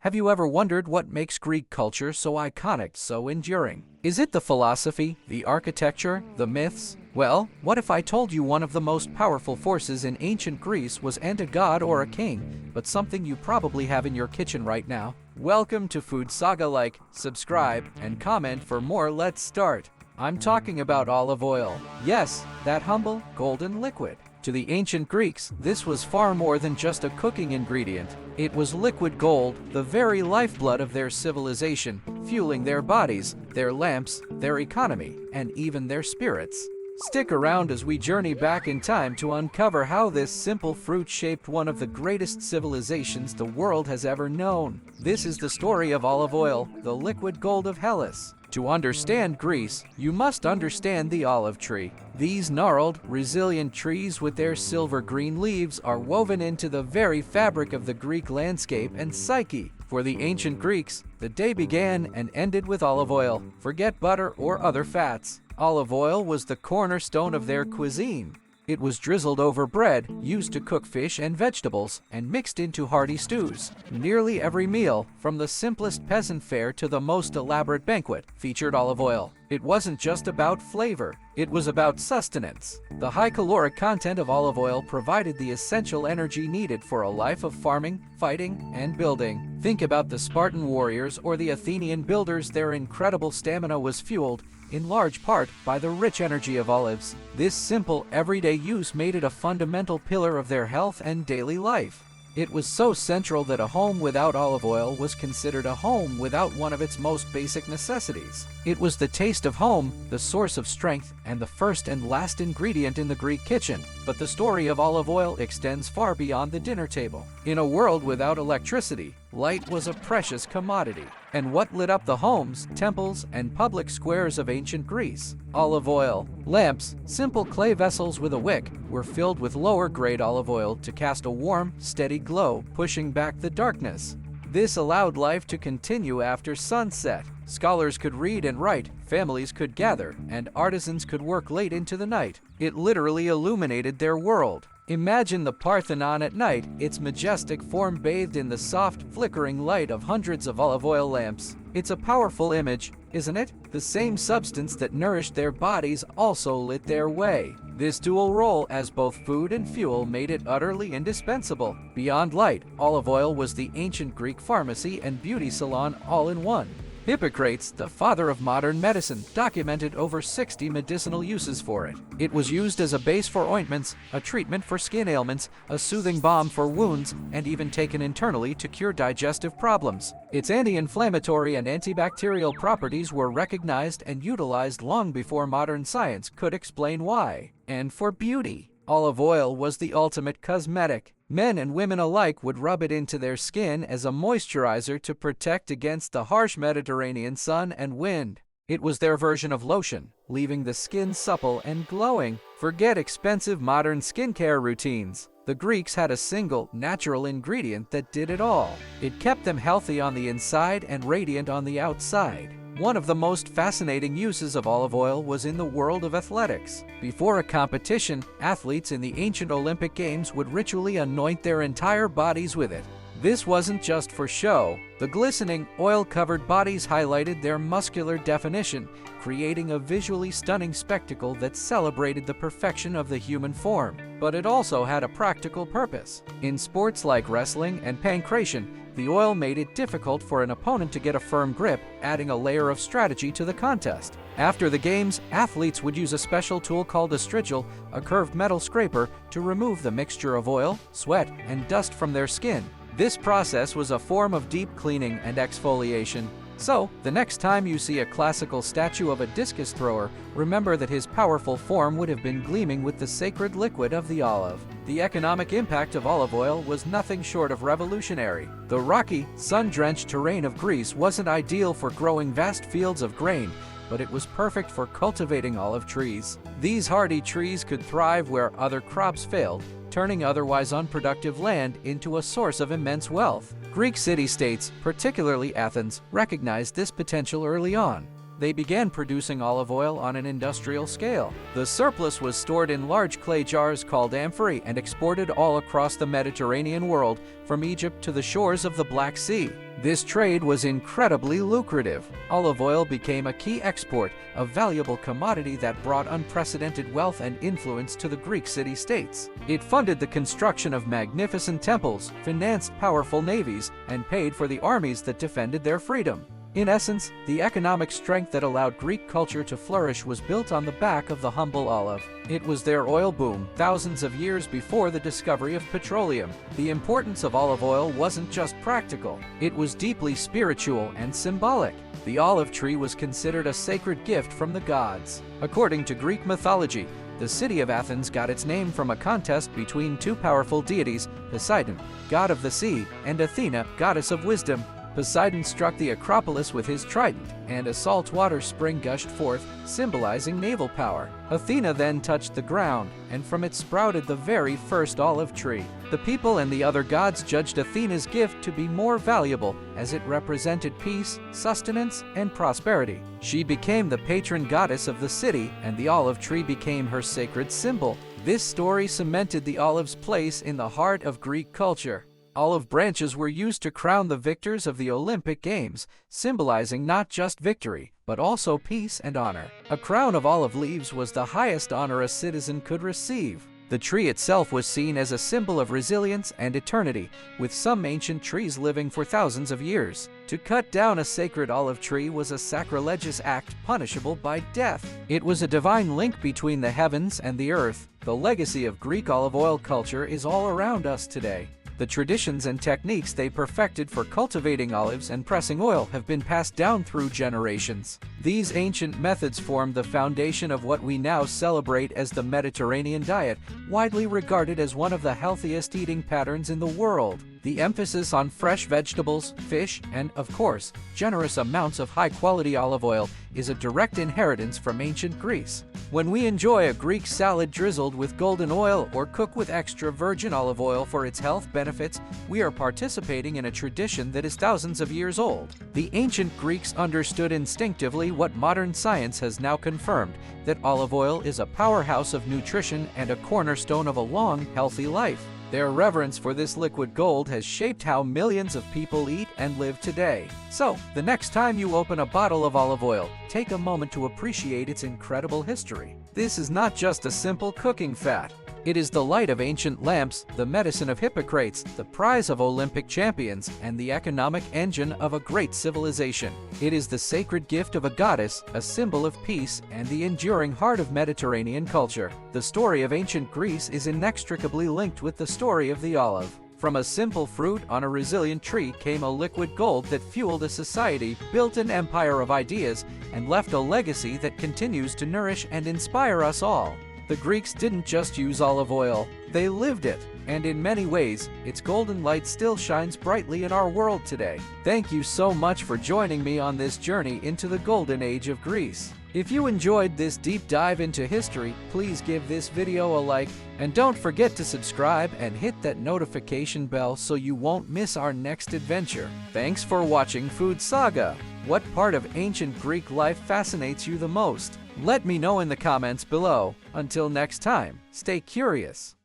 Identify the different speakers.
Speaker 1: Have you ever wondered what makes Greek culture so iconic, so enduring? Is it the philosophy, the architecture, the myths? Well, what if I told you one of the most powerful forces in ancient Greece wasn't a god or a king, but something you probably have in your kitchen right now? Welcome to FoodSaga. Like, subscribe, and comment for more. Let's start. I'm talking about olive oil. Yes, that humble, golden liquid. To the ancient Greeks, this was far more than just a cooking ingredient. It was liquid gold, the very lifeblood of their civilization, fueling their bodies, their lamps, their economy, and even their spirits. Stick around as we journey back in time to uncover how this simple fruit shaped one of the greatest civilizations the world has ever known. This is the story of olive oil, the liquid gold of Hellas. To understand Greece, you must understand the olive tree. These gnarled, resilient trees with their silver-green leaves are woven into the very fabric of the Greek landscape and psyche. For the ancient Greeks, the day began and ended with olive oil. Forget butter or other fats. Olive oil was the cornerstone of their cuisine. It was drizzled over bread, used to cook fish and vegetables, and mixed into hearty stews. Nearly every meal, from the simplest peasant fare to the most elaborate banquet, featured olive oil. It wasn't just about flavor, it was about sustenance. The high caloric content of olive oil provided the essential energy needed for a life of farming, fighting, and building. Think about the Spartan warriors or the Athenian builders. Their incredible stamina was fueled, in large part, by the rich energy of olives. This simple, everyday use made it a fundamental pillar of their health and daily life. It was so central that a home without olive oil was considered a home without one of its most basic necessities. It was the taste of home, the source of strength, and the first and last ingredient in the Greek kitchen. But the story of olive oil extends far beyond the dinner table. In a world without electricity, light was a precious commodity. And what lit up the homes, temples, and public squares of ancient Greece? Olive oil. Lamps, simple clay vessels with a wick, were filled with lower-grade olive oil to cast a warm, steady glow, pushing back the darkness. This allowed life to continue after sunset. Scholars could read and write, families could gather, and artisans could work late into the night. It literally illuminated their world. Imagine the Parthenon at night, its majestic form bathed in the soft, flickering light of hundreds of olive oil lamps. It's a powerful image, isn't it? The same substance that nourished their bodies also lit their way. This dual role as both food and fuel made it utterly indispensable. Beyond light, olive oil was the ancient Greek pharmacy and beauty salon all in one. Hippocrates, the father of modern medicine, documented over 60 medicinal uses for it. It was used as a base for ointments, a treatment for skin ailments, a soothing balm for wounds, and even taken internally to cure digestive problems. Its anti-inflammatory and antibacterial properties were recognized and utilized long before modern science could explain why. And for beauty, olive oil was the ultimate cosmetic. Men and women alike would rub it into their skin as a moisturizer to protect against the harsh Mediterranean sun and wind. It was their version of lotion, leaving the skin supple and glowing. Forget expensive modern skincare routines. The Greeks had a single, natural ingredient that did it all. It kept them healthy on the inside and radiant on the outside. One of the most fascinating uses of olive oil was in the world of athletics. Before a competition, athletes in the ancient Olympic Games would ritually anoint their entire bodies with it. This wasn't just for show. The glistening, oil-covered bodies highlighted their muscular definition, creating a visually stunning spectacle that celebrated the perfection of the human form. But it also had a practical purpose. In sports like wrestling and pancration, the oil made it difficult for an opponent to get a firm grip, adding a layer of strategy to the contest. After the games, athletes would use a special tool called a strigil, a curved metal scraper, to remove the mixture of oil, sweat, and dust from their skin. This process was a form of deep cleaning and exfoliation. So, the next time you see a classical statue of a discus thrower, remember that his powerful form would have been gleaming with the sacred liquid of the olive. The economic impact of olive oil was nothing short of revolutionary. The rocky, sun-drenched terrain of Greece wasn't ideal for growing vast fields of grain, but it was perfect for cultivating olive trees. These hardy trees could thrive where other crops failed, turning otherwise unproductive land into a source of immense wealth. Greek city-states, particularly Athens, recognized this potential early on. They began producing olive oil on an industrial scale. The surplus was stored in large clay jars called amphorae and exported all across the Mediterranean world, from Egypt to the shores of the Black Sea. This trade was incredibly lucrative. Olive oil became a key export, a valuable commodity that brought unprecedented wealth and influence to the Greek city-states. It funded the construction of magnificent temples, financed powerful navies, and paid for the armies that defended their freedom. In essence, the economic strength that allowed Greek culture to flourish was built on the back of the humble olive. It was their oil boom, thousands of years before the discovery of petroleum. The importance of olive oil wasn't just practical, it was deeply spiritual and symbolic. The olive tree was considered a sacred gift from the gods. According to Greek mythology, the city of Athens got its name from a contest between two powerful deities, Poseidon, god of the sea, and Athena, goddess of wisdom. Poseidon struck the Acropolis with his trident, and a saltwater spring gushed forth, symbolizing naval power. Athena then touched the ground, and from it sprouted the very first olive tree. The people and the other gods judged Athena's gift to be more valuable, as it represented peace, sustenance, and prosperity. She became the patron goddess of the city, and the olive tree became her sacred symbol. This story cemented the olive's place in the heart of Greek culture. Olive branches were used to crown the victors of the Olympic Games, symbolizing not just victory, but also peace and honor. A crown of olive leaves was the highest honor a citizen could receive. The tree itself was seen as a symbol of resilience and eternity, with some ancient trees living for thousands of years. To cut down a sacred olive tree was a sacrilegious act punishable by death. It was a divine link between the heavens and the earth. The legacy of Greek olive oil culture is all around us today. The traditions and techniques they perfected for cultivating olives and pressing oil have been passed down through generations. These ancient methods formed the foundation of what we now celebrate as the Mediterranean diet, widely regarded as one of the healthiest eating patterns in the world. The emphasis on fresh vegetables, fish, and, of course, generous amounts of high-quality olive oil is a direct inheritance from ancient Greece. When we enjoy a Greek salad drizzled with golden oil or cook with extra virgin olive oil for its health benefits, we are participating in a tradition that is thousands of years old. The ancient Greeks understood instinctively what modern science has now confirmed, that olive oil is a powerhouse of nutrition and a cornerstone of a long, healthy life. Their reverence for this liquid gold has shaped how millions of people eat and live today. So, the next time you open a bottle of olive oil, take a moment to appreciate its incredible history. This is not just a simple cooking fat. It is the light of ancient lamps, the medicine of Hippocrates, the prize of Olympic champions, and the economic engine of a great civilization. It is the sacred gift of a goddess, a symbol of peace, and the enduring heart of Mediterranean culture. The story of ancient Greece is inextricably linked with the story of the olive. From a simple fruit on a resilient tree came a liquid gold that fueled a society, built an empire of ideas, and left a legacy that continues to nourish and inspire us all. The Greeks didn't just use olive oil, they lived it, and in many ways, its golden light still shines brightly in our world today. Thank you so much for joining me on this journey into the golden age of Greece. If you enjoyed this deep dive into history, please give this video a like, and don't forget to subscribe and hit that notification bell so you won't miss our next adventure. Thanks for watching Food Saga. What part of ancient Greek life fascinates you the most? Let me know in the comments below. Until next time, stay curious.